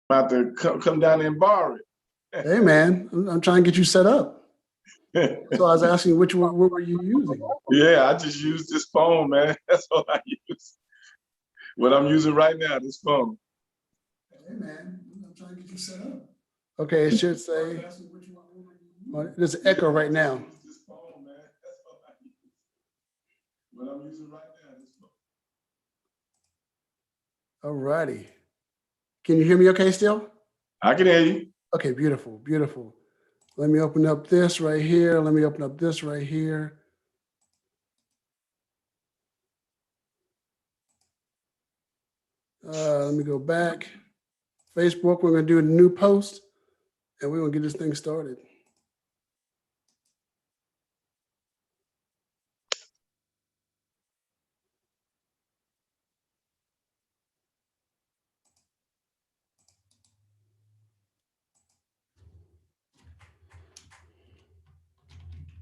about to come down there and borrow it. Hey, man, I'm trying to get you set up. So I was asking what were you using? Yeah, I just use this phone, man. That's all I use. What I'm using right now, this phone. Hey, man, I'm trying to get you set up. Okay, it should say, there's an echo right now. This phone, man. That's all I use. What I'm using right now, this phone. All righty. Can you hear me okay still? I can hear you. Okay, beautiful, beautiful. Let me open up this right here. Let me open up this right here. Let me go back. Facebook, we're going to do a new post, and we're going to get this thing started.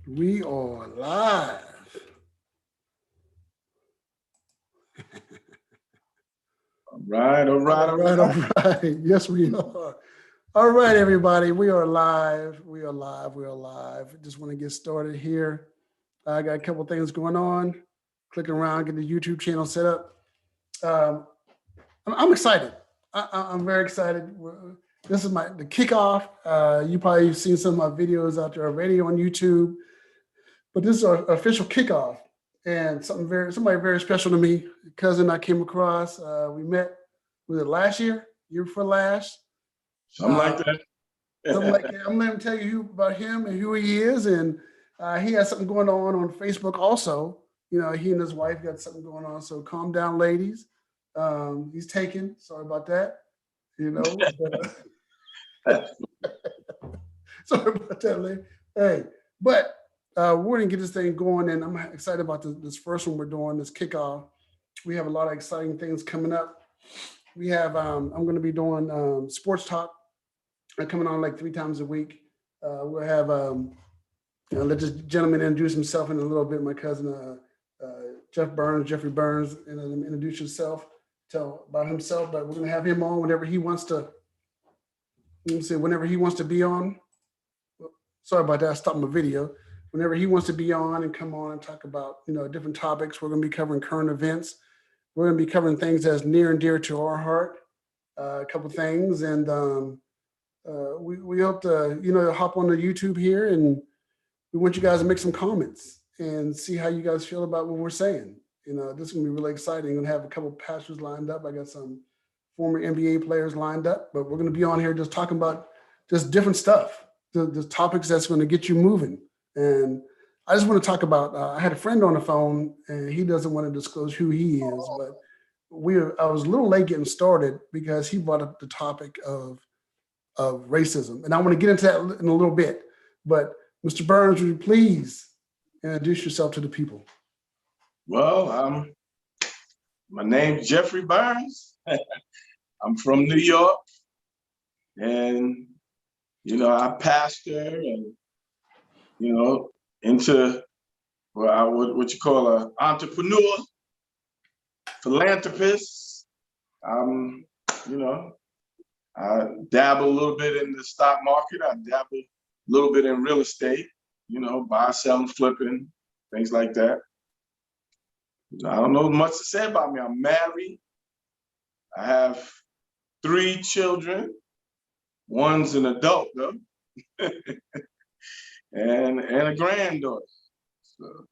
We are live. All right, all right, all right. All right. Yes, we are. All right, everybody. We are live. We are live. We are live. Just want to get started here. I got a couple of things going on. Clicking around, get the YouTube channel set up. I'm excited. I'm very excited. This is the kickoff. You probably seen some of my videos out there already on YouTube, but this is our official kickoff, and somebody very special to me. A cousin I came across. We met, was it last year before last? Something like that. Something like that. I'm going to tell you about him and who he is, and he has something going on Facebook also. You know, he and his wife got something going on. So calm down, ladies. He's taken. Sorry about that. You know. Sorry about that, lady. Hey, but we're gonna get this thing going, and I'm excited about this first one we're doing, this kickoff. We have a lot of exciting things coming up. We have I'm going to be doing sports talk. I'm coming on like 3 times a week. We'll have let this gentleman introduce himself in a little bit. My cousin Jeffrey Burns, and then introduce yourself, tell about himself. But we're going to have him on whenever he wants to. Whenever he wants to be on. Sorry about that. I stopped my video. Whenever he wants to be on and come on and talk about different topics, we're going to be covering current events. We're going to be covering things that's near and dear to our heart. A couple things, and we hope to hop on the YouTube here, and we want you guys to make some comments and see how you guys feel about what we're saying. This is going to be really exciting. I'm going to have a couple of pastors lined up. I got some former NBA players lined up, but we're going to be on here just talking about just different stuff, the topics that's going to get you moving. And I just want to talk about, I had a friend on the phone, and he doesn't want to disclose who he is, but I was a little late getting started because he brought up the topic of racism. And I want to get into that in a little bit, but Mr. Burns, would you please introduce yourself to the people? Well, my name's Jeffrey Burns. I'm from New York, and I pastor and into what you call an entrepreneur, philanthropist. I dabble a little bit in the stock market. I dabble a little bit in real estate. Buy, selling, flipping, things like that. I don't know much to say about me. I'm married. I have 3 children. One's an adult though, and a granddaughter. So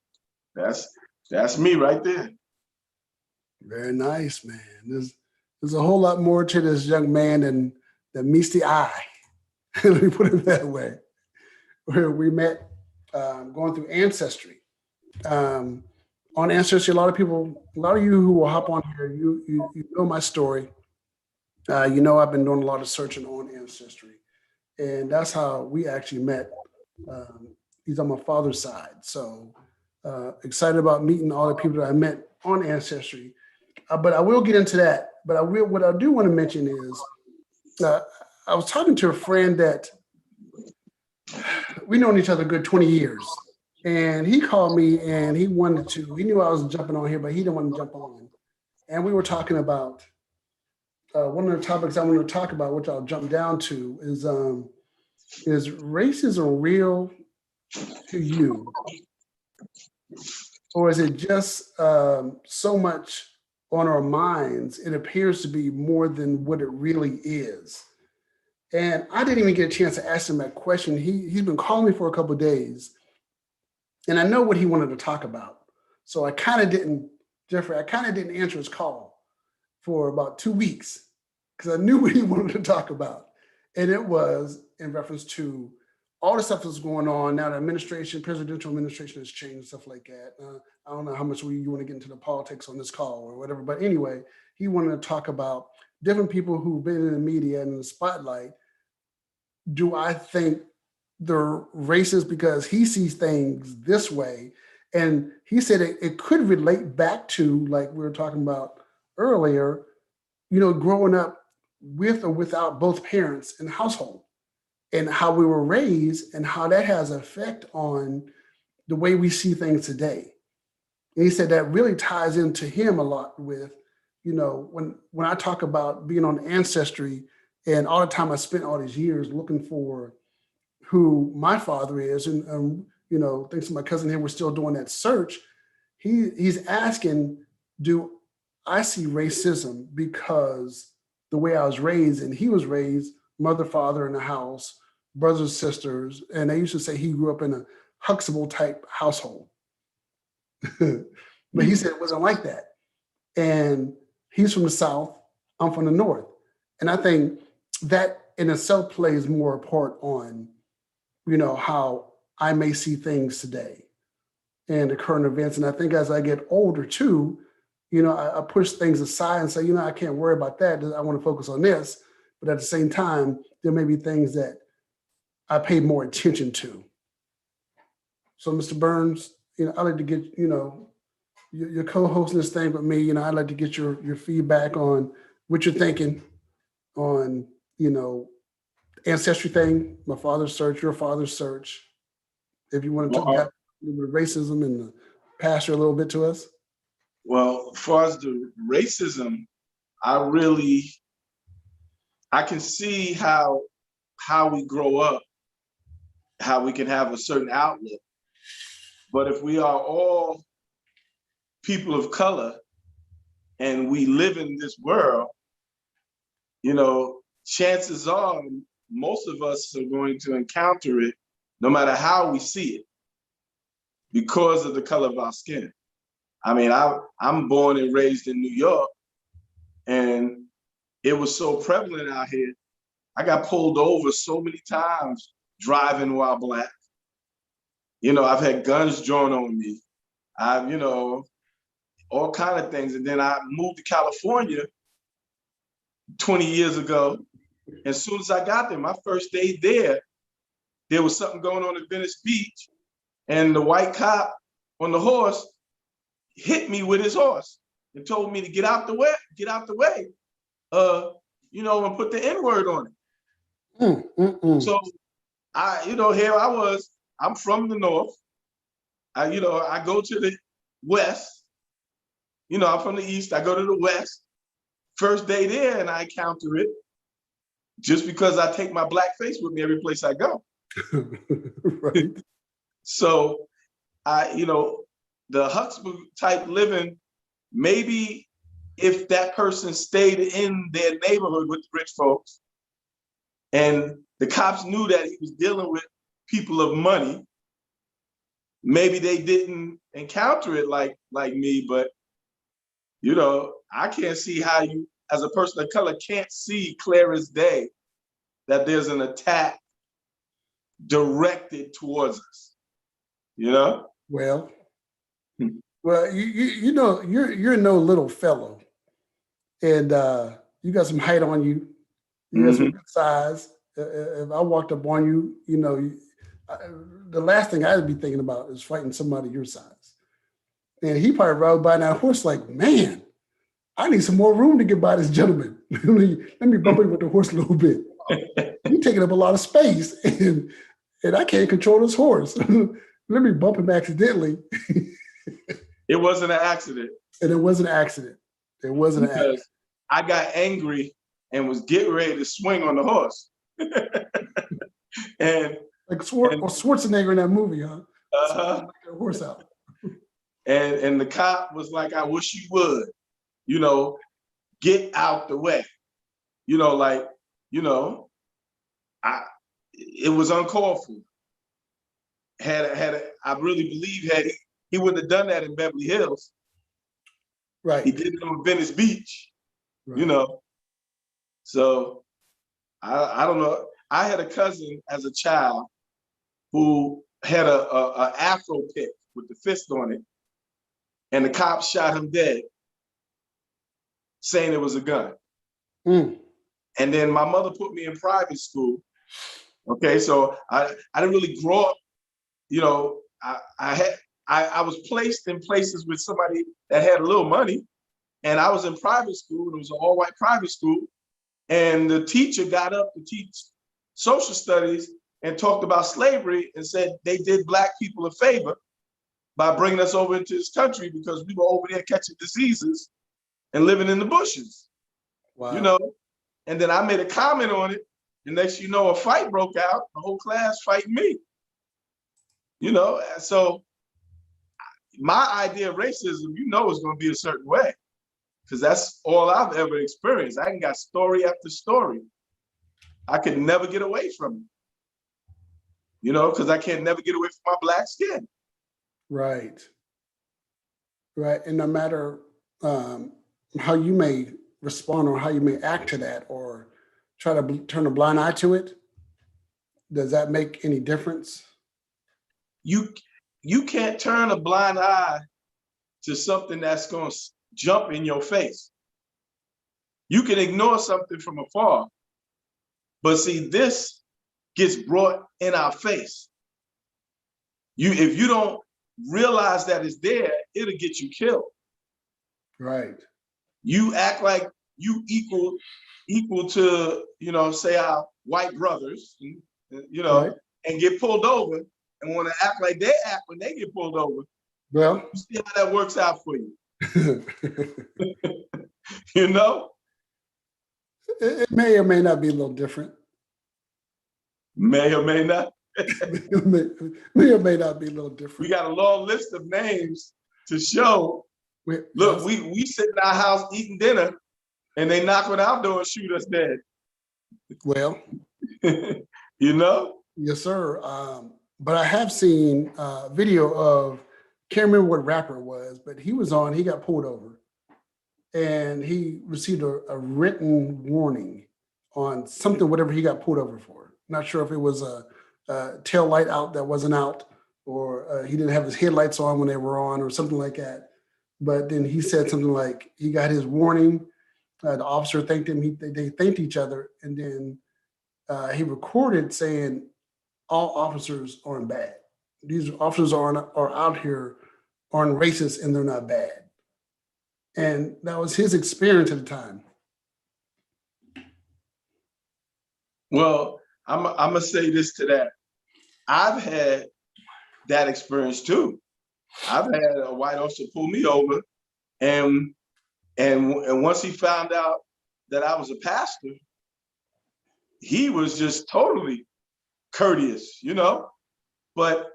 that's me right there. Very nice, man. There's a whole lot more to this young man than meets the eye. Let me put it that way. Where we met going through Ancestry. On Ancestry, a lot of you who will hop on here, you know my story. I've been doing a lot of searching on Ancestry, and that's how we actually met. He's on my father's side, so excited about meeting all the people that I met on Ancestry. But I will get into that. But what I do want to mention is I was talking to a friend that we known each other a good 20 years. And he called me and he knew I was jumping on here, but he didn't want to jump on. And we were talking about one of the topics I want to talk about, which I'll jump down to, is racism real to you, or is it just so much on our minds? It appears to be more than what it really is. And I didn't even get a chance to ask him that question. He's been calling me for a couple of days, and I know what he wanted to talk about. So I kind of didn't, Jeffrey, I kind of didn't answer his call for about 2 weeks because I knew what he wanted to talk about. And it was in reference to all the stuff that's going on now. The administration, presidential administration has changed and stuff like that. I don't know how much you want to get into the politics on this call or whatever, but anyway, he wanted to talk about different people who've been in the media and in the spotlight. Do I think they're racist because he sees things this way? And he said it could relate back to, like we were talking about earlier, growing up with or without both parents in the household and how we were raised and how that has an effect on the way we see things today. And he said that really ties into him a lot with, when I talk about being on Ancestry and all the time I spent all these years looking for who my father is, and thanks to my cousin here, we're still doing that search. He's asking, do I see racism because the way I was raised, and he was raised, mother, father in the house, brothers, sisters, and they used to say he grew up in a Huxtable type household. But he said it wasn't like that. And he's from the South, I'm from the North. And I think that in itself plays more a part on, how I may see things today and the current events. And I think as I get older too, I push things aside and say, I can't worry about that. I want to focus on this. But at the same time, there may be things that I pay more attention to. So, Mr. Burns, I'd like to get, you're co-hosting this thing with me. I'd like to get your feedback on what you're thinking on, Ancestry thing, my father's search, your father's search. If you want to talk about a little bit of racism and the pastor a little bit to us. Well, as far as the racism, I can see how we grow up, how we can have a certain outlook. But if we are all people of color and we live in this world, chances are most of us are going to encounter it no matter how we see it because of the color of our skin. I mean, I'm born and raised in New York, and it was so prevalent out here. I got pulled over so many times driving while Black. I've had guns drawn on me. I've, all kind of things. And then I moved to California 20 years ago. As soon as I got there, my first day there was something going on at Venice Beach, and the white cop on the horse hit me with his horse and told me to get out the way, and put the N-word on it. So here I was, I'm from the North. I go to the West. I'm from the East, I go to the West. First day there, and I encounter it just because I take my Black face with me every place I go. Right. So the Huxtable type living, maybe if that person stayed in their neighborhood with the rich folks and the cops knew that he was dealing with people of money, maybe they didn't encounter it like me, but I can't see how you, as a person of color, can't see clear as day that there's an attack directed towards us. Well, you're no little fellow, and you got some height on you. You got some good size. If I walked up on you, the last thing I'd be thinking about is fighting somebody your size. And he probably rode by that horse like, man, I need some more room to get by this gentleman. Let me bump him with the horse a little bit. You're taking up a lot of space, and I can't control this horse. Let me bump him accidentally. It wasn't an accident. And it wasn't an accident. It wasn't an accident. I got angry and was getting ready to swing on the horse. and Like Schwarzenegger in that movie, huh? uh, Like a horse out. and the cop was like, I wish you would, you know, get out the way. You know, like, you know, it was uncalled for. I really believe he wouldn't have done that in Beverly Hills. Right. He did it on Venice Beach, Right. you know. So I don't know. I had a cousin as a child who had a afro pick with the fist on it, and the cops shot him dead, saying it was a gun. Mm. And then my mother put me in private school. Okay, so I didn't really grow up, you know, I was placed in places with somebody that had a little money, and I was in private school, and it was an all-white private school, and the teacher got up to teach social studies and talked about slavery and said they did Black people a favor by bringing us over into this country because we were over there catching diseases and living in the bushes. Wow. You know, and then I made a comment on it, and next you know, a fight broke out, the whole class fighting me. You know, so my idea of racism, you know, is going to be a certain way, because that's all I've ever experienced. I got story after story. I could never get away from it, you know, because I can't never get away from my Black skin. Right. Right. And no matter how you may respond or how you may act to that or try to turn a blind eye to it, does that make any difference? You can't turn a blind eye to something that's going to jump in your face. You can ignore something from afar, but see, this gets brought in our face. If you don't realize that it's there, it'll get you killed. Right. You act like you equal to, you know, say our white brothers, you know, right, and get pulled over and want to act like they act when they get pulled over. Well, you see how that works out for you. You know? It may or may not be a little different. May or may not. may or may not be a little different. We got a long list of names to show. Look, we sit in our house eating dinner, and they knock on our door and shoot us dead. Well, you know? Yes, sir. But I have seen a video of, can't remember what rapper it was, but he got pulled over, and he received a written warning on something, whatever he got pulled over for. Not sure if it was a tail light out that wasn't out, or he didn't have his headlights on when they were on, or something like that. But then he said something like he got his warning. The officer thanked him. They thanked each other, and then he recorded saying, "All officers aren't bad. These officers are out here aren't racist, and they're not bad." And that was his experience at the time. Well, I'm gonna say this to that. I've had that experience too. I've had a white officer pull me over, and once he found out that I was a pastor, he was just totally courteous, you know. But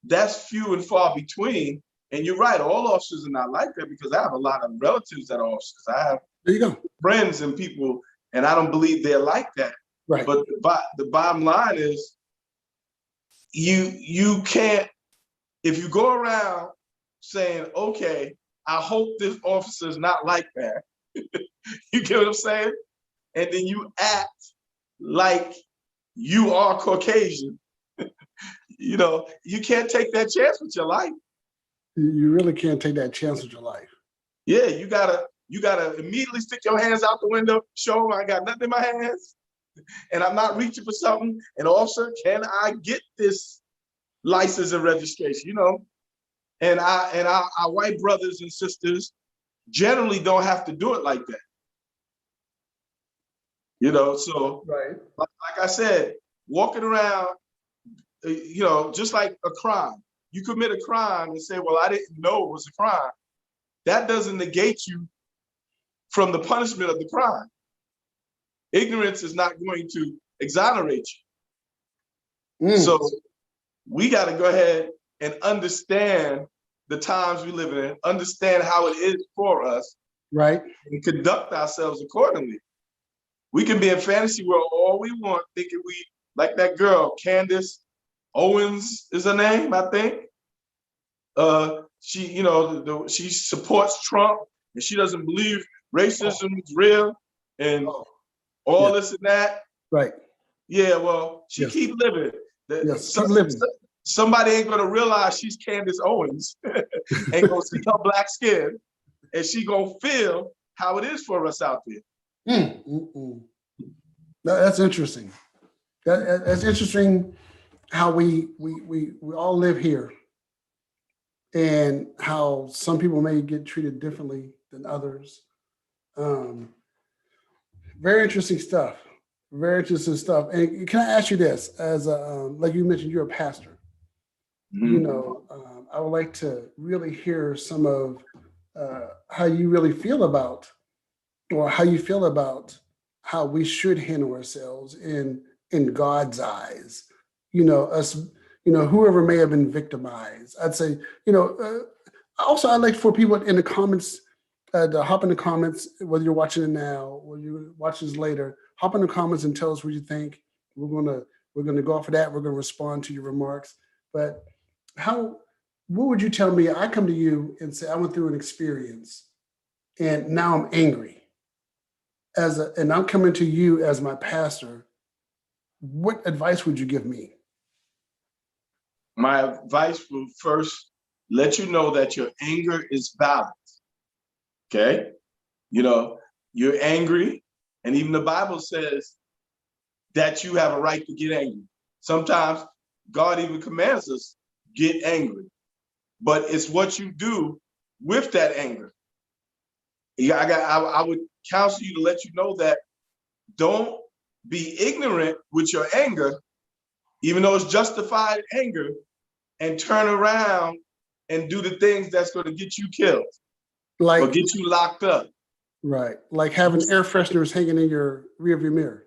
that's few and far between. And you're right, all officers are not like that, because I have a lot of relatives that are officers. I have there you go. friends and people, and I don't believe they're like that. Right. But the bottom line is, you can't, if you go around saying, okay, I hope this officer is not like that. You get what I'm saying? And then you act like you are Caucasian. You know, you can't take that chance with your life. You really can't take that chance with your life. Yeah, you gotta immediately stick your hands out the window, show them I got nothing in my hands, and I'm not reaching for something. And officer, can I get this license and registration? You know, and our white brothers and sisters generally don't have to do it like that. You know, so right, like I said, walking around, you know, just like a crime. You commit a crime and say, well, I didn't know it was a crime. That doesn't negate you from the punishment of the crime. Ignorance is not going to exonerate you. Mm. So we got to go ahead and understand the times we live in, understand how it is for us, Right. and conduct ourselves accordingly. We can be in fantasy world all we want, thinking we like that girl, Candace Owens is her name, I think. She, she supports Trump, and she doesn't believe racism is real, and all this and that. Right. Yeah, well, she Yes. keep living. Yes. Keep living. Somebody ain't gonna realize she's Candace Owens, ain't gonna see her black skin, and she gonna feel how it is for us out there. That's interesting. That's interesting how we all live here, and how some people may get treated differently than others. Very interesting stuff. Very interesting stuff. And can I ask you this? As like you mentioned, you're a pastor. I would like to really hear some of how you really feel about, or how you feel about how we should handle ourselves in God's eyes. Us, whoever may have been victimized. I'd say, also I'd like for people in the comments to hop in the comments, whether you're watching it now or you watch this later, hop in the comments and tell us what you think. We're gonna go off of that. We're gonna respond to your remarks. But what would you tell me? I come to you and say, I went through an experience and now I'm angry. And I'm coming to you as my pastor. What advice would you give me? My advice will first let you know that your anger is valid. Okay? You're angry, and even the Bible says that you have a right to get angry. Sometimes God even commands us, get angry. But it's what you do with that anger. I would counsel you to let you know that don't be ignorant with your anger, even though it's justified anger, and turn around and do the things that's going to get you killed or get you locked up. Right. Like having air fresheners hanging in your rearview mirror.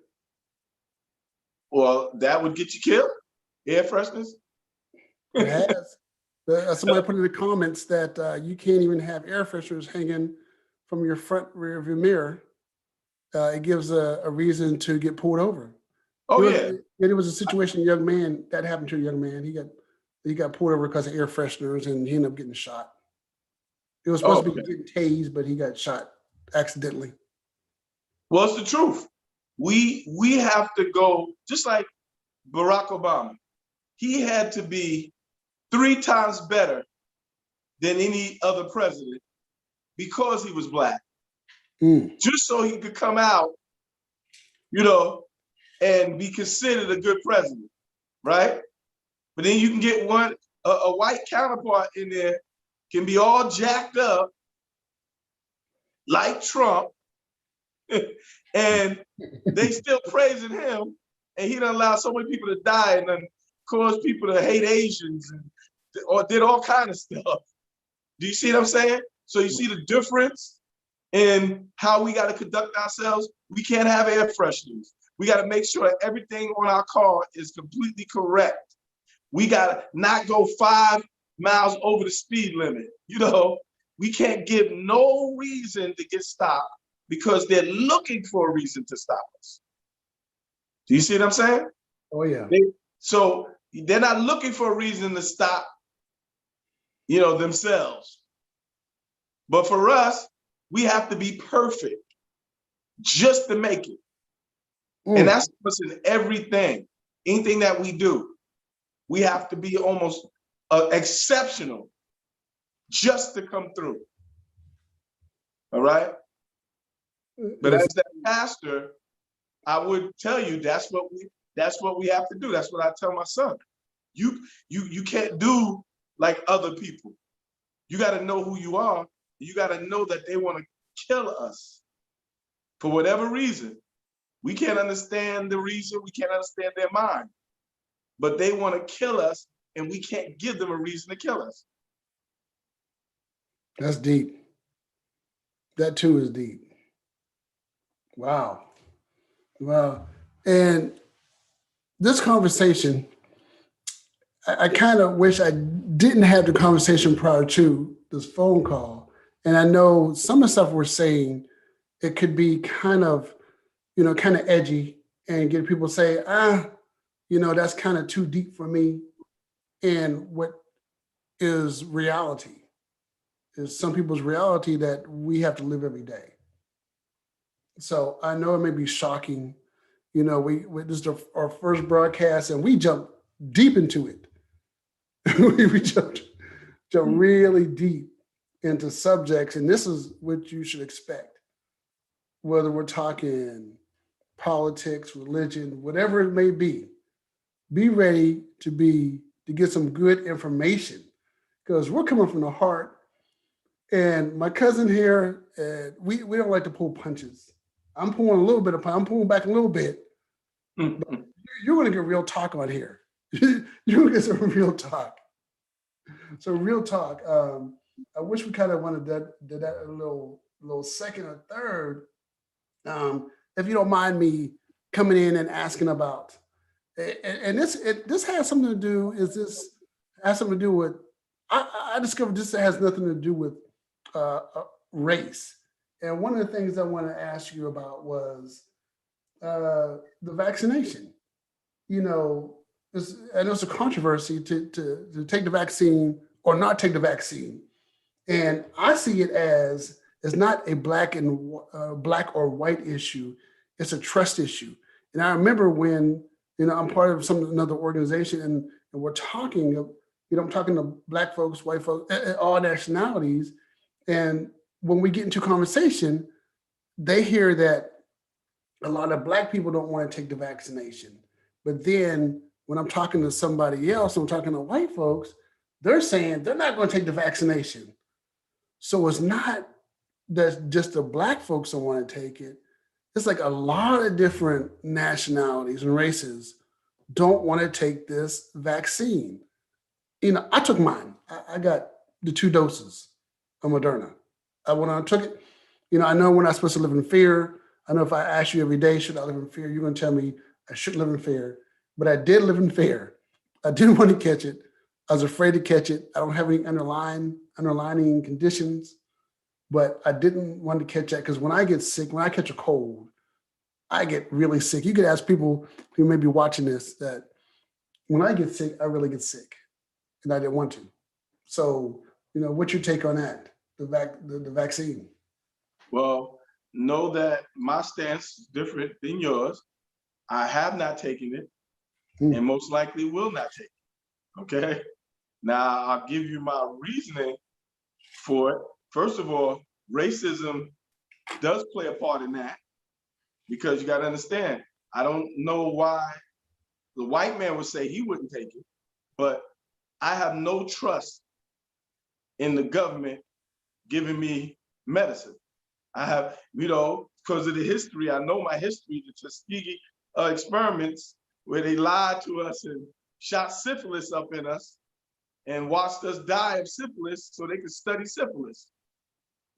Well, that would get you killed? Air fresheners? It has. Somebody put in the comments that you can't even have air fresheners hanging from your front rearview mirror. It gives a reason to get pulled over. There was a situation, a young man, that happened to a young man. He got pulled over because of air fresheners, and he ended up getting shot. It was supposed to be getting tased, but he got shot accidentally. Well, it's the truth. We have to go, just like Barack Obama. He had to be 3 times better than any other president because he was black. Just so he could come out, and be considered a good president, right? But then you can get a white counterpart in there, can be all jacked up like Trump, and they still praising him, and he done allowed so many people to die and then caused people to hate Asians or did all kind of stuff. Do you see what I'm saying? So you see the difference in how we got to conduct ourselves? We can't have air fresheners. We got to make sure everything on our car is completely correct. We got to not go 5 miles over the speed limit. We can't give no reason to get stopped because they're looking for a reason to stop us. Do you see what I'm saying? Oh, yeah. So they're not looking for a reason to stop, themselves. But for us, we have to be perfect just to make it. And that's us in everything, anything that we do. We have to be almost exceptional just to come through. All right? But as that pastor, I would tell you that's what we have to do. That's what I tell my son. You can't do like other people. You got to know who you are. You got to know that they want to kill us for whatever reason. We can't understand the reason. We can't understand their mind. But they want to kill us, and we can't give them a reason to kill us. That's deep. That too is deep. Wow. Wow. And this conversation, I kind of wish I didn't have the conversation prior to this phone call. And I know some of the stuff we're saying, it could be kind of, kind of edgy and get people to say, that's kind of too deep for me. And what is reality is some people's reality that we have to live every day. So I know it may be shocking. We this is our first broadcast and we jumped deep into it. we jumped really deep into subjects, and this is what you should expect. Whether we're talking politics, religion, whatever it may be ready to get some good information because we're coming from the heart. And my cousin here, we don't like to pull punches. I'm pulling a little bit of punch. I'm pulling back a little bit. But you're going to get real talk on here. You're going to get some real talk. So real talk. I wish we kind of wanted did that a little second or third. If you don't mind me coming in and asking about, and this has something to do. Has something to do with? I discovered this has nothing to do with race. And one of the things I want to ask you about was the vaccination. I know it's a controversy to take the vaccine or not take the vaccine, and I see it as it's not a black or white issue; it's a trust issue. And I remember when I'm part of another organization, and we're talking. I'm talking to black folks, white folks, all nationalities, and when we get into conversation, they hear that a lot of black people don't want to take the vaccination. But then when I'm talking to somebody else, I'm talking to white folks, they're saying they're not going to take the vaccination. So it's not that just the black folks don't want to take it. It's like a lot of different nationalities and races don't want to take this vaccine. I took mine. I got the 2 doses of Moderna. When I took it, I know we're not supposed to live in fear. I know if I ask you every day, should I live in fear? You're going to tell me I shouldn't live in fear. But I did live in fear. I didn't want to catch it. I was afraid to catch it. I don't have any underlying conditions, but I didn't want to catch that because when I get sick, when I catch a cold, I get really sick. You could ask people who may be watching this that when I get sick, I really get sick, and I didn't want to. So, what's your take on that? The vaccine. Well, know that my stance is different than yours. I have not taken it and most likely will not take it. Okay. Now I'll give you my reasoning for it. First of all, racism does play a part in that because you got to understand, I don't know why the white man would say he wouldn't take it, but I have no trust in the government giving me medicine. I have, because of the history, I know my history, the Tuskegee experiments where they lied to us and shot syphilis up in us and watched us die of syphilis so they could study syphilis.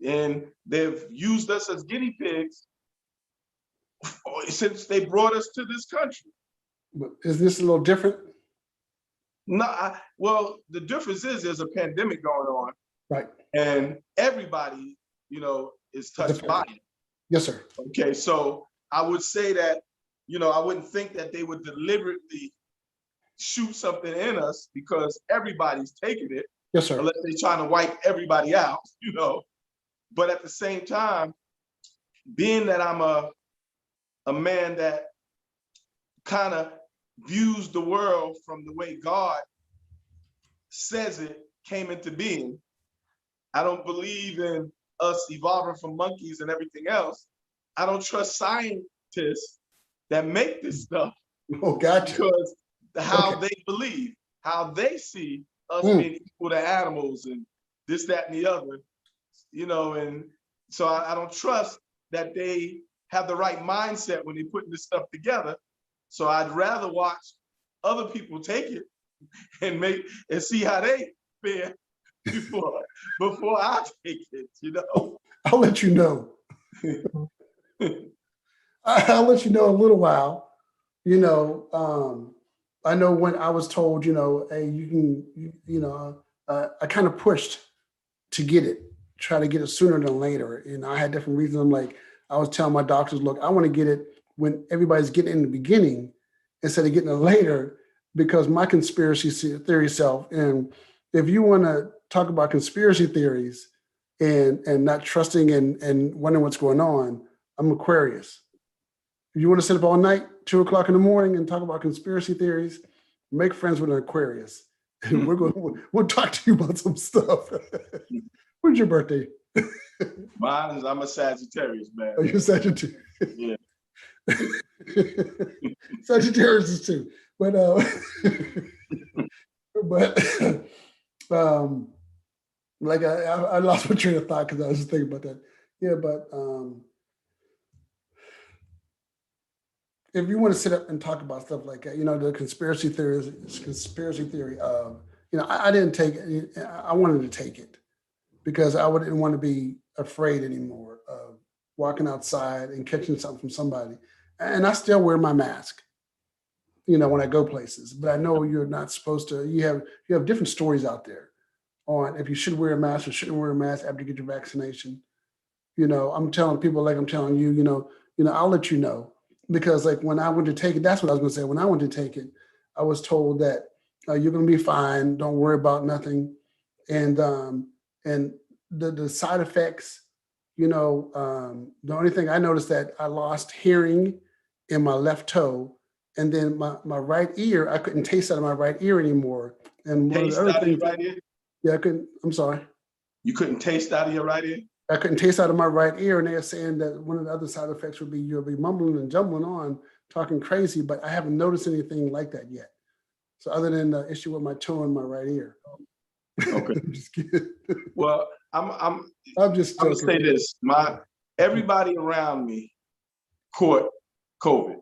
And they've used us as guinea pigs since they brought us to this country. Is this a little different? No, well, the difference is there's a pandemic going on. Right. And everybody, is touched by it. Yes, sir. Okay, so I would say that, I wouldn't think that they would deliberately shoot something in us because everybody's taking it. Yes, sir. Unless they're trying to wipe everybody out, But at the same time, being that I'm a man that kind of views the world from the way God says it came into being, I don't believe in us evolving from monkeys and everything else. I don't trust scientists that make this stuff. Oh, gotcha. Because how they believe, how they see us being equal to animals and this, that, and the other, and so I don't trust that they have the right mindset when they're putting this stuff together. So I'd rather watch other people take it and see how they fare before I take it, I'll let you know. I'll let you know in a little while. You know, I know when I was told, hey, you can, I kind of pushed to get it, try to get it sooner than later. And I had different reasons. I'm like, I was telling my doctors, look, I want to get it when everybody's getting it in the beginning instead of getting it later, because my conspiracy theory self. And if you want to talk about conspiracy theories and not trusting and wondering what's going on, I'm Aquarius. If you want to sit up all night, 2 o'clock in the morning, and talk about conspiracy theories, make friends with an Aquarius, and we'll talk to you about some stuff. When's your birthday? Mine is, I'm a Sagittarius, man. Oh, you're Sagittarius. Yeah. Sagittarius is too, but like I lost my train of thought because I was just thinking about that. Yeah, but if you want to sit up and talk about stuff like that, the conspiracy theory of, I didn't take it. I wanted to take it because I didn't want to be afraid anymore of walking outside and catching something from somebody. And I still wear my mask, when I go places. But I know you're not supposed to. You have different stories out there on if you should wear a mask or shouldn't wear a mask after you get your vaccination. I'm telling people like I'm telling you. I'll let you know. Because like when I went to take it, that's what I was going to say. When I went to take it, I was told that you're going to be fine. Don't worry about nothing. And the side effects, the only thing I noticed that I lost hearing in my left toe, and then my right ear, I couldn't taste out of my right ear anymore. And one of the other things, right ear? Yeah, I couldn't. I'm sorry. You couldn't taste out of your right ear? I couldn't taste out of my right ear, and they're saying that one of the other side effects would be you'll be mumbling and jumbling on, talking crazy, but I haven't noticed anything like that yet. So other than the issue with my toe and my right ear. Okay. I'm just kidding. Well, I'm just gonna joking. say this. Everybody around me caught COVID.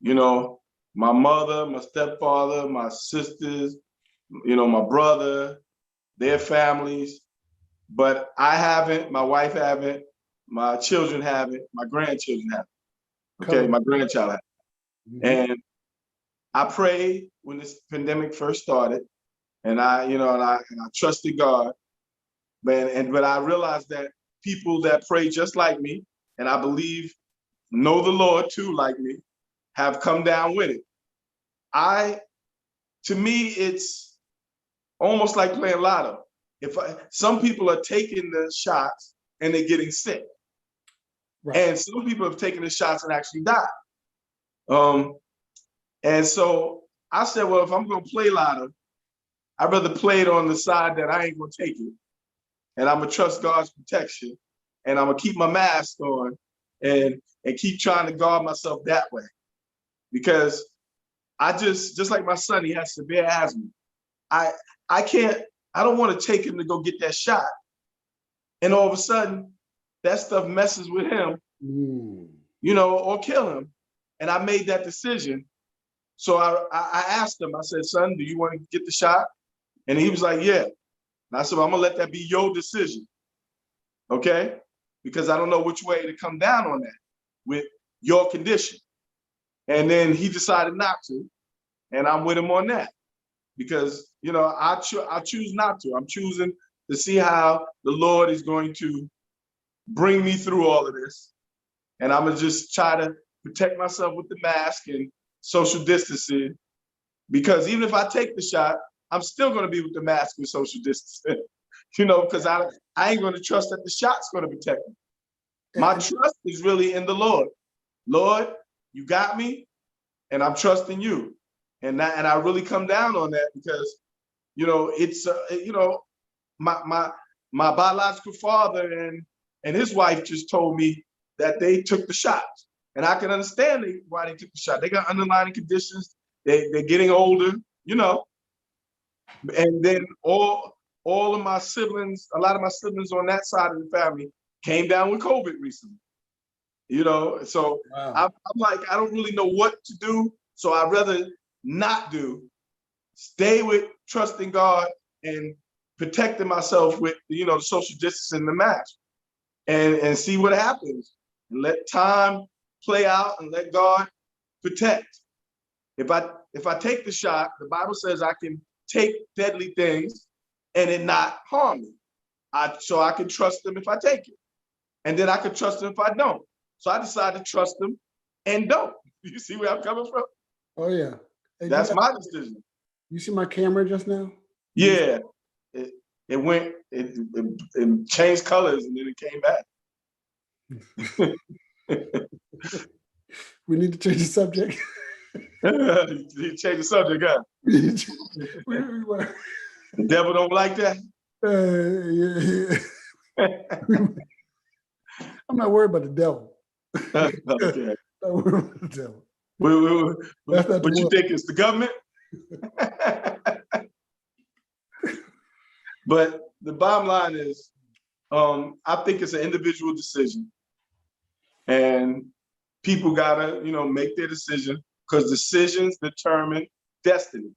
My mother, my stepfather, my sisters, my brother, their families. But I haven't, my wife haven't, my children haven't, my grandchildren haven't. Okay, my grandchild haven't. Mm-hmm. And I prayed when this pandemic first started, and I trusted God. But I realized that people that pray just like me, and I believe know the Lord too, like me, have come down with it. To me, it's almost like playing lotto. Some people are taking the shots and they're getting sick. Right. And some people have taken the shots and actually died. And so I said, well, if I'm going to play lotto, I'd rather play it on the side that I ain't going to take it. And I'm going to trust God's protection. And I'm going to keep my mask on and keep trying to guard myself that way. Because I just like my son, he has severe asthma. I don't want to take him to go get that shot. And all of a sudden, that stuff messes with him, or kill him. And I made that decision. So I asked him, I said, son, do you want to get the shot? And he was like, yeah. And I said, well, I'm going to let that be your decision. Okay? Because I don't know which way to come down on that with your condition. And then he decided not to. And I'm with him on that. Because, I choose not to. I'm choosing to see how the Lord is going to bring me through all of this. And I'm going to just try to protect myself with the mask and social distancing. Because even if I take the shot, I'm still going to be with the mask and social distancing. Because I ain't going to trust that the shot's going to protect me. My trust is really in the Lord. Lord, you got me, and I'm trusting you. And I really come down on that because, it's my biological father and his wife just told me that they took the shots, and I can understand why they took the shot. They got underlying conditions. They're getting older, and then all of my siblings, a lot of my siblings on that side of the family came down with COVID recently. So wow. I'm like, I don't really know what to do. So I'd rather not stay with trusting God and protecting myself with, the social distancing, the mask, and see what happens. And let time play out and let God protect. If I take the shot, the Bible says I can take deadly things and it not harm me. So I can trust him if I take it. And then I can trust him if I don't. So I decided to trust him and don't. You see where I'm coming from? Oh yeah. Hey, That's my decision. You see my camera just now? Yeah. It changed colors and then it came back. We need to change the subject. You change the subject, huh? The devil don't like that. Yeah. I'm not worried about the devil. Okay. Not worried about the devil. What you think it's the government? But the bottom line is, I think it's an individual decision, and people gotta, make their decision, because decisions determine destiny.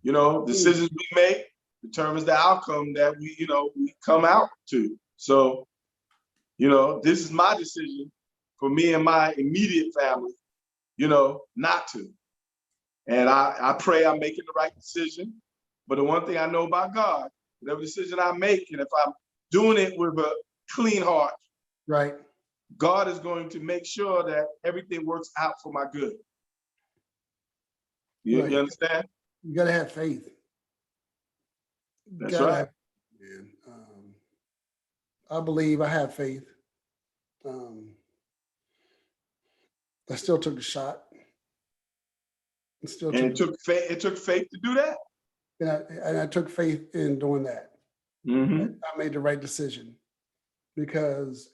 Decisions we make determines the outcome that we come out to. So, this is my decision for me and my immediate family, not to. And I pray I'm making the right decision. But the one thing I know about God, whatever decision I make, and if I'm doing it with a clean heart, right, God is going to make sure that everything works out for my good. You understand? You gotta have faith. That's right. Man. I believe, I have faith. I still took the shot. It took faith to do that. And I took faith in doing that. Mm-hmm. I made the right decision because,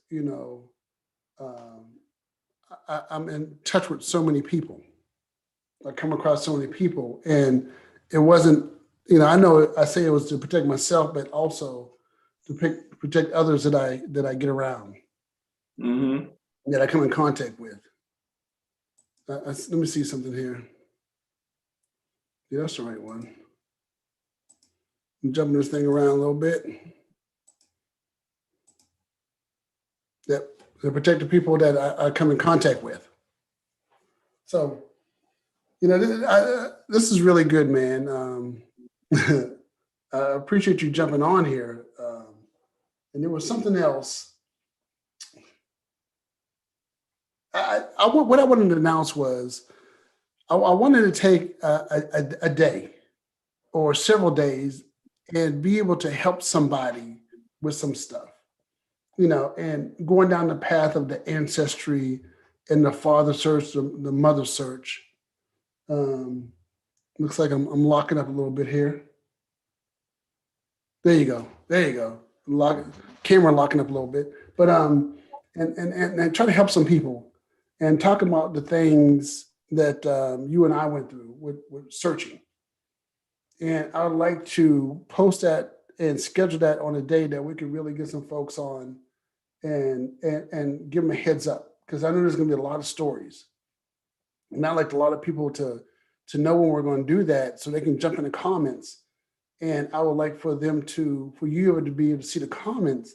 I'm in touch with so many people. I come across so many people, and it wasn't, I know I say it was to protect myself, but also to protect others that I get around, mm-hmm. that I come in contact with. Let me see something here. Yeah, that's the right one. I'm jumping this thing around a little bit. Yep, to protect the people that I come in contact with. So, this is really good, man. I appreciate you jumping on here. And there was something else. What I wanted to announce was I wanted to take a day or several days and be able to help somebody with some stuff, and going down the path of the ancestry and the father search, the mother search. Looks like I'm locking up a little bit here. There you go. Camera locking up a little bit, but and try to help some people and talk about the things that you and I went through with searching. And I would like to post that and schedule that on a day that we can really get some folks on and give them a heads up, because I know there's going to be a lot of stories. And I'd like a lot of people to know when we're going to do that, so they can jump in the comments. And I would like for you to be able to see the comments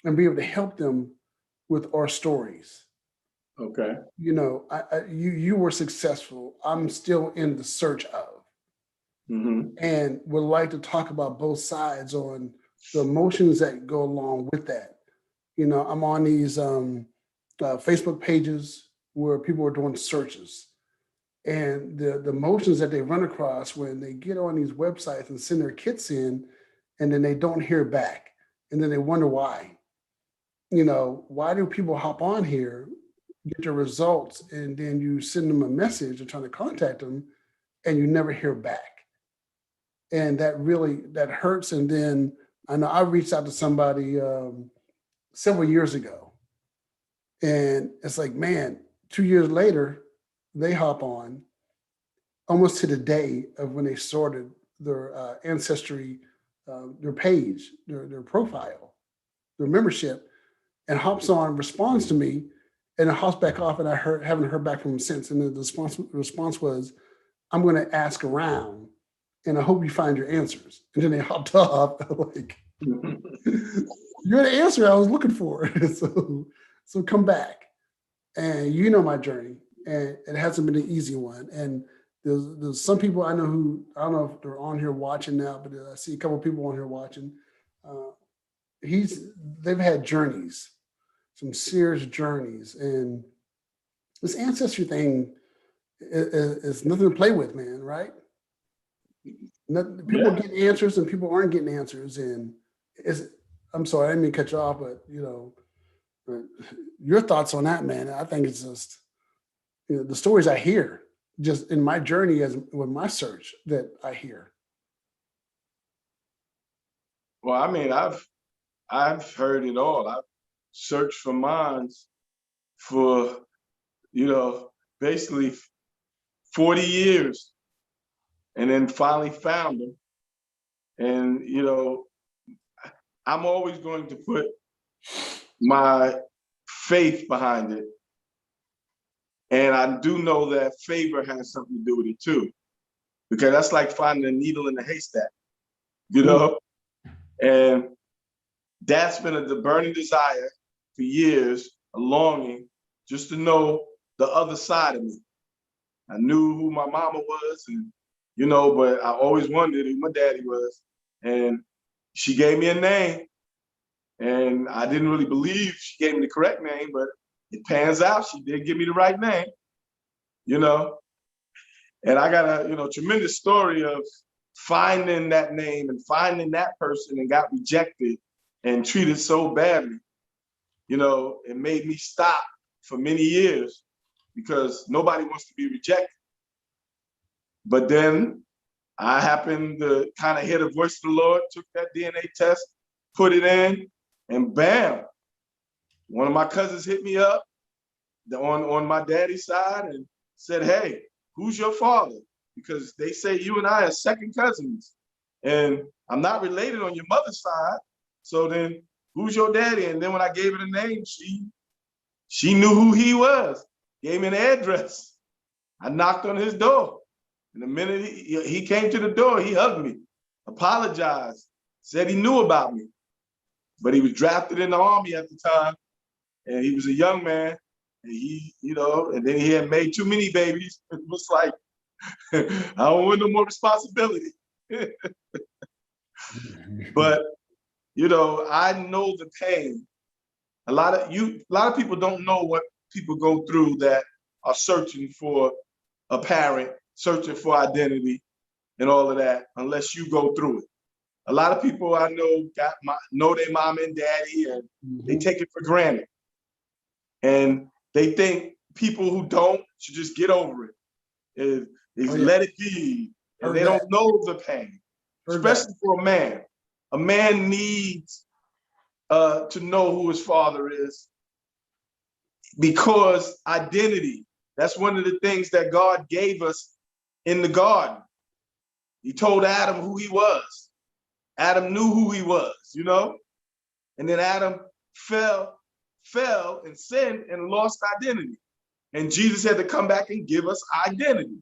and be able to help them with our stories. Okay. You were successful. I'm still in the search of. Mm-hmm. And would like to talk about both sides on the emotions that go along with that. I'm on these Facebook pages where people are doing searches, and the emotions that they run across when they get on these websites and send their kits in, and then they don't hear back, and then they wonder why. Why do people hop on here, get their results, and then you send them a message or trying to contact them, and you never hear back? And that hurts. And then I know I reached out to somebody several years ago, and it's like, man, 2 years later, they hop on almost to the day of when they started their ancestry, their page, their profile, their membership, and hops on, responds to me, and it hops back off, and I haven't heard back from them since. And the response was, I'm going to ask around, and I hope you find your answers. And then they hopped off. Like, you're the answer I was looking for. So come back. and you know my journey, and it hasn't been an easy one. And there's some people I know who, I don't know if they're on here watching now, but I see a couple of people on here watching. Uh, they've had journeys, some serious journeys, and this ancestry thing is nothing to play with, man. Right? People Yeah. get answers, and people aren't getting answers. And it's, I'm sorry, I didn't mean to cut you off, but your thoughts on that, man. I think it's just, the stories I hear just in my journey as with my search that I hear. Well, I mean, I've heard it all. I've searched for mines for, basically 40 years, and then finally found them. And, I'm always going to put my faith behind it. And I do know that favor has something to do with it too, because that's like finding a needle in a haystack, And that's been a burning desire for years, a longing just to know the other side of me. I knew who my mama was, and but I always wondered who my daddy was. And she gave me a name, and I didn't really believe she gave me the correct name, but it pans out she did give me the right name, And I got a tremendous story of finding that name and finding that person and got rejected and treated so badly. It made me stop for many years because nobody wants to be rejected. But then I happened to kind of hear the voice of the Lord, took that DNA test, put it in, and bam, one of my cousins hit me up on my daddy's side and said, "Hey, who's your father?" Because they say you and I are second cousins, and I'm not related on your mother's side. So then, who's your daddy? And then when I gave her the name, she knew who he was. Gave me an address. I knocked on his door. And the minute he came to the door, he hugged me, apologized, said he knew about me. But he was drafted in the Army at the time, and he was a young man. And and then he had made too many babies. It was like, I don't want no more responsibility. But, I know the pain. A lot of people don't know what people go through that are searching for a parent, searching for identity and all of that, unless you go through it. A lot of people I know know their mom and daddy, and they take it for granted. And they think people who don't should just get over it. Let it be. And they don't know the pain, especially for a man. A man needs to know who his father is, because identity, that's one of the things that God gave us in the garden. He told Adam who he was. Adam knew who he was, And then Adam fell and sinned and lost identity. And Jesus had to come back and give us identity.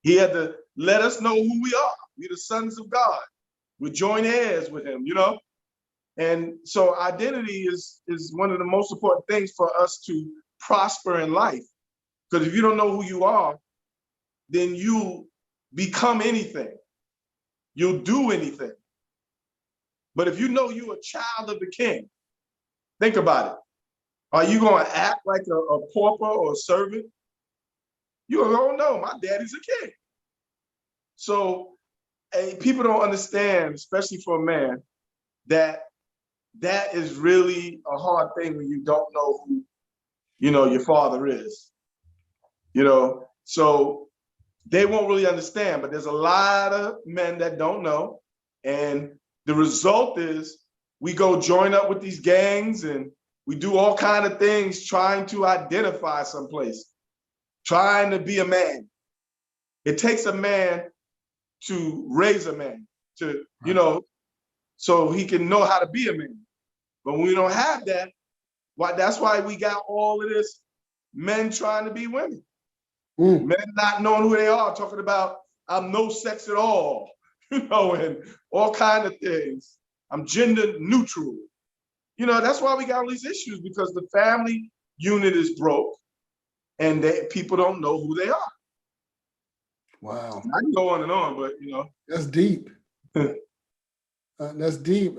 He had to let us know who we are. We're the sons of God. We're joint heirs with him, And so identity is one of the most important things for us to prosper in life. Because if you don't know who you are, then you become anything. You'll do anything. But if you know you're a child of the King, think about it. Are you going to act like a pauper or a servant? You're going to know my daddy's a king. So people don't understand, especially for a man, that is really a hard thing when you don't know who, your father is. So they won't really understand, but there's a lot of men that don't know. And the result is we go join up with these gangs and we do all kind of things trying to identify someplace, trying to be a man. It takes a man to raise a man, to, so he can know how to be a man. But when we don't have that, that's why we got all of this men trying to be women. Men not knowing who they are, talking about I'm no sex at all, and all kind of things. I'm gender neutral. That's why we got all these issues, because the family unit is broke and people don't know who they are. Wow. I can go on, but That's deep. That's deep.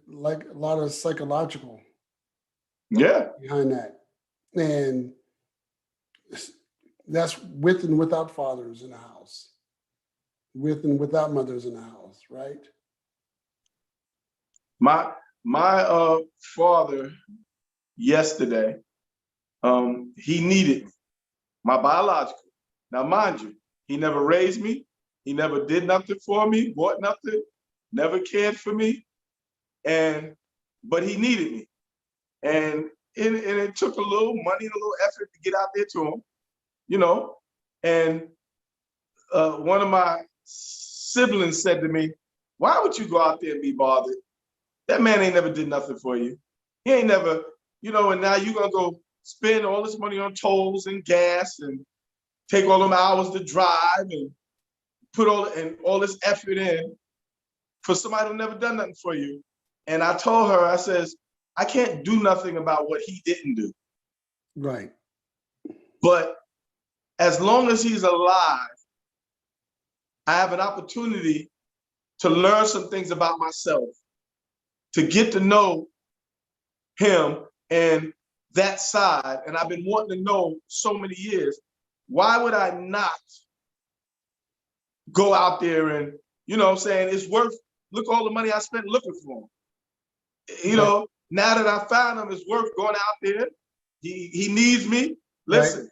Like a lot of psychological yeah. behind that. And that's with and without fathers in the house, with and without mothers in the house, right? My father yesterday, he needed me, my biological. Now, mind you, he never raised me. He never did nothing for me, bought nothing, never cared for me. But he needed me. And it took a little money and a little effort to get out there to him, And one of my siblings said to me, why would you go out there and be bothered? That man ain't never did nothing for you. He ain't never, and now you're gonna go spend all this money on tolls and gas and take all them hours to drive and put all this effort in for somebody who never done nothing for you. And I told her, I says, I can't do nothing about what he didn't do. Right. But as long as he's alive, I have an opportunity to learn some things about myself, to get to know him and that side. And I've been wanting to know so many years, why would I not go out there and, saying it's worth, look all the money I spent looking for him. Now that I found him, it's worth going out there. He needs me. Listen,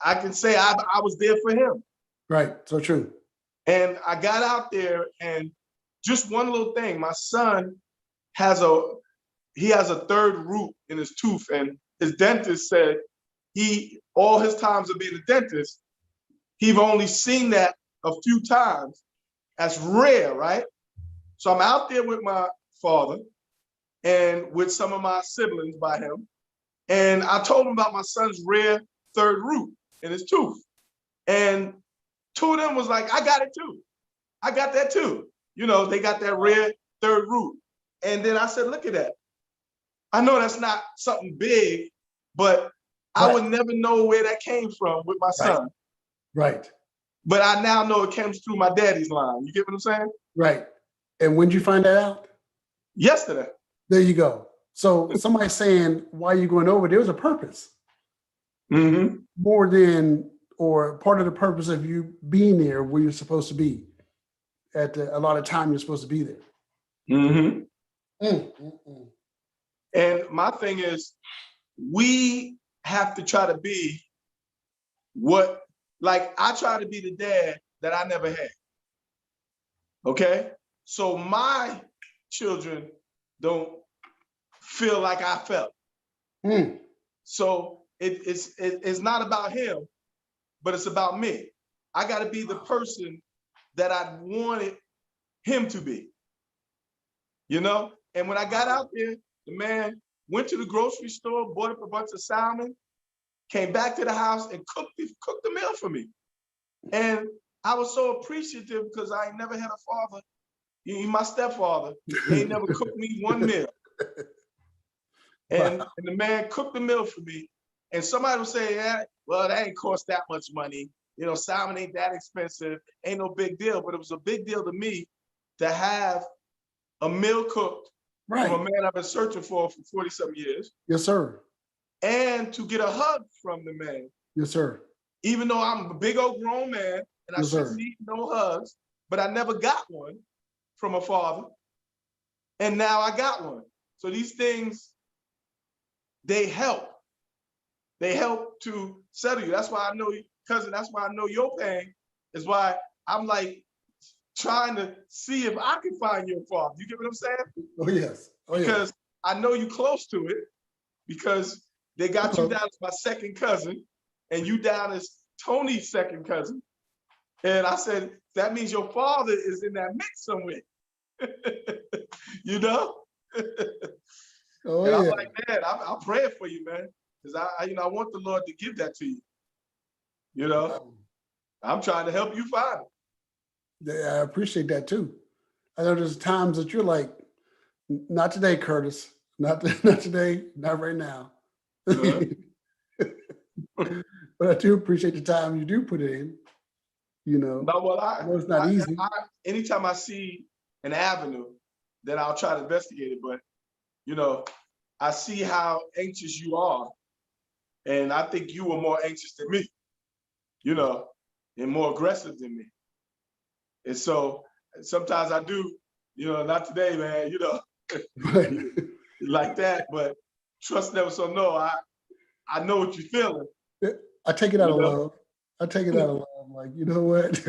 right. I can say I was there for him. Right, so true. And I got out there, and just one little thing, my son has a third root in his tooth, and his dentist said all his times of being a dentist, he've only seen that a few times. That's rare, right? So I'm out there with my father and with some of my siblings by him. And I told him about my son's rare third root in his tooth. And two of them was like, I got it too. I got that too. They got that rare third root. And then I said, look at that. I know that's not something big, but I would never know where that came from with my son. Right. But I now know it comes through my daddy's line. You get what I'm saying? Right. And when did you find that out? Yesterday. There you go. So somebody saying, why are you going over? There was a purpose. Mm-hmm. More than, or part of the purpose of you being there where you're supposed to be at a lot of time you're supposed to be there. Mm-hmm. And my thing is, we have to try to be I try to be the dad that I never had. Okay? So my children don't feel like I felt. So it's not about him, but it's about me. I got to be the person that I wanted him to be. And when I got out there, the man went to the grocery store, bought up a bunch of salmon, came back to the house and cooked the meal for me. And I was so appreciative because I ain't never had a father. He's my stepfather. He ain't never cooked me one meal. And the man cooked the meal for me. And somebody would say, well, that ain't cost that much money. Salmon ain't that expensive. Ain't no big deal. But it was a big deal to me to have a meal cooked from a man I've been searching for 40-something years. Yes, sir. And to get a hug from the man. Yes, sir. Even though I'm a big old grown man and I shouldn't need no hugs, but I never got one from a father. And now I got one. So these things, they help. They help to settle you. That's why I know, cousin, that's why I know your pain, is why I'm like trying to see if I can find your father. You get what I'm saying? Oh, yes. Because I know you close to it, because they got you down as my second cousin, and you down as Tony's second cousin. And I said, that means your father is in that mix somewhere. And I'm like, man, I'm praying for you, man. Because I want the Lord to give that to you. I'm trying to help you find it. Yeah, I appreciate that too. I know there's times that you're like, not today, Curtis. Not today, not right now. But I do appreciate the time you do put in. You know, No, well, I know it's not easy. Anytime I see an avenue, then I'll try to investigate it. But you know, I see how anxious you are, and I think you were more anxious than me. You know, and more aggressive than me. And so sometimes I do, you know, not today, man. You know, But like that. But trust never so know. I know what you're feeling. I take it out You of know, love. I take it out of love. Like, you know what?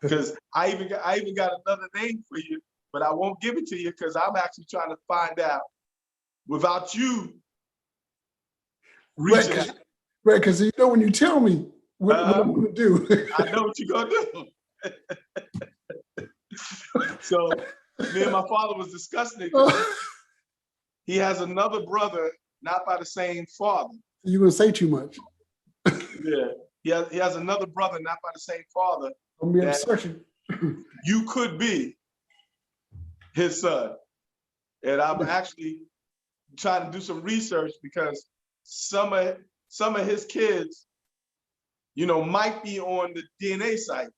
because I even got another name for you, but I won't give it to you because I'm actually trying to find out without you Right, reaching out. because you know when you tell me what I'm gonna do. I know what you're gonna do. So me and my father was discussing it because he has another brother, not by the same father. You're gonna say too much. Yeah, he has another brother, not by the same father. I'm gonna be That searching. you could be his son, and I'm actually trying to do some research because some of his kids, you know, might be on the DNA site,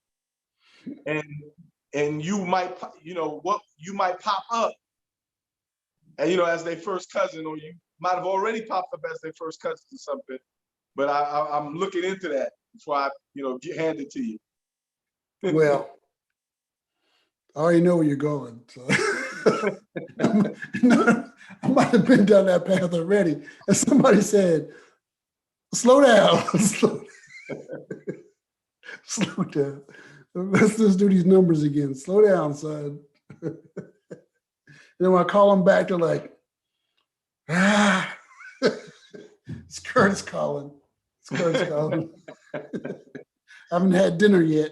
and you might, you know, what you might pop up, and you know, as their first cousin, or you might have already popped up as their first cousin or something. But I'm looking into that before I, you know, hand it to you. Well, I already know where you're going. So. I might have been down that path already. And somebody said, slow down. Slow down. Let's just do these numbers again. Slow down, son. And then when I call them back, they're like, it's Curtis calling. It's Curtis calling. I haven't had dinner yet.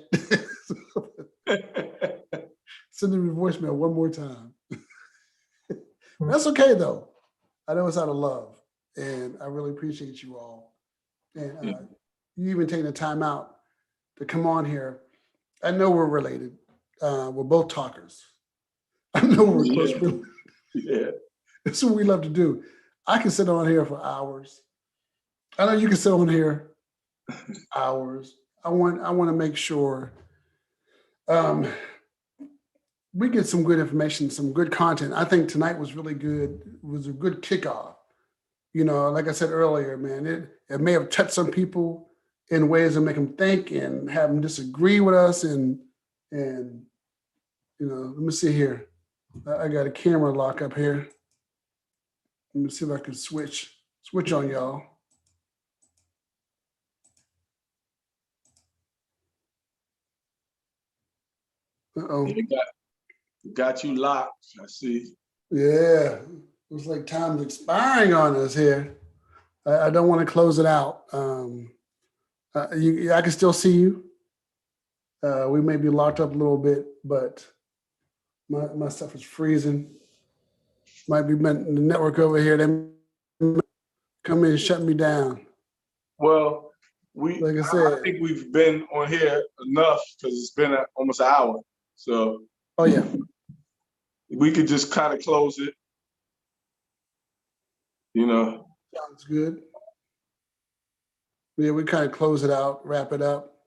Send them a voicemail one more time. That's okay, though. I know it's out of love, and I really appreciate you all. And you even taking the time out to come on here. I know we're related. We're both talkers. I know we're close related. Yeah. That's what we love to do. I can sit on here for hours. I know you can sit on here hours. I want to make sure we get some good information, some good content. I think tonight was really good. It was a good kickoff. You know, like I said earlier, man, it may have touched some people in ways that make them think and have them disagree with us. And you know, let me see here. I got a camera lock up here. Let me see if I can switch on y'all. Uh-oh. Got you locked, I see. Yeah, looks like time's expiring on us here. I don't want to close it out. I can still see you. We may be locked up a little bit, but my stuff is freezing. Might be the network over here. They come in and shut me down. Well, like I said, I think we've been on here enough because it's been almost an hour. So, oh yeah, we could just kind of close it. You know. Sounds good. Yeah, we kind of close it out, wrap it up.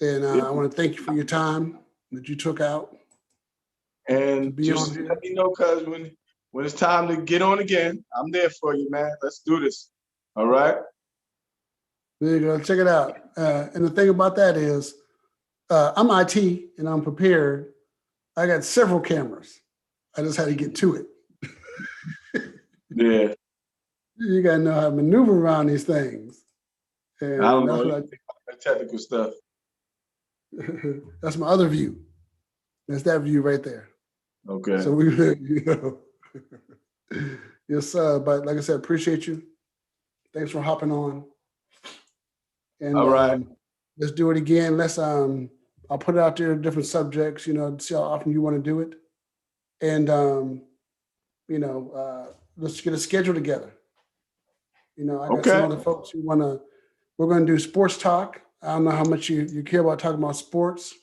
And I want to thank you for your time that you took out. And just let me know, cuz when it's time to get on again, I'm there for you, man. Let's do this. All right. There you go. Check it out. And the thing about that is, I'm IT and I'm prepared. I got several cameras. I just had to get to it. Yeah. You got to know how to maneuver around these things. And I don't know. The technical stuff. That's my other view. That's that view right there. Okay. So we, you know, yes, but like I said, appreciate you. Thanks for hopping on. And all right, let's do it again. I'll put it out there, different subjects. You know, see how often you want to do it, and you know, let's get a schedule together. You know, I got some other folks who want to. We're going to do sports talk. I don't know how much you care about talking about sports.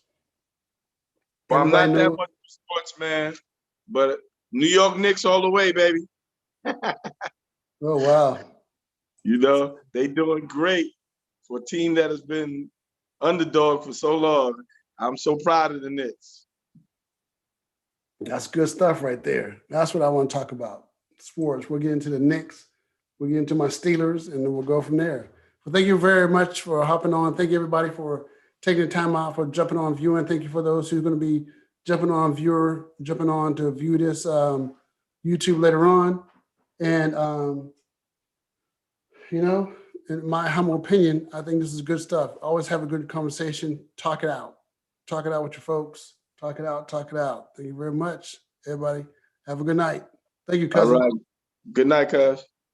Well, I'm not that much sports, man, but New York Knicks all the way, baby. Oh, wow. You know, they doing great. for a team that has been underdog for so long. I'm so proud of the Knicks. That's good stuff right there. That's what I want to talk about. Sports. We'll get into the Knicks. We'll get into my Steelers, and then we'll go from there. Well, thank you very much for hopping on. Thank you, everybody, for taking the time out for jumping on viewing. Thank you for those who are going to be jumping on to view this YouTube later on. And, in my humble opinion, I think this is good stuff. Always have a good conversation. Talk it out. Talk it out with your folks. Talk it out. Talk it out. Thank you very much, everybody. Have a good night. Thank you, cousin. All right. Good night, cuz.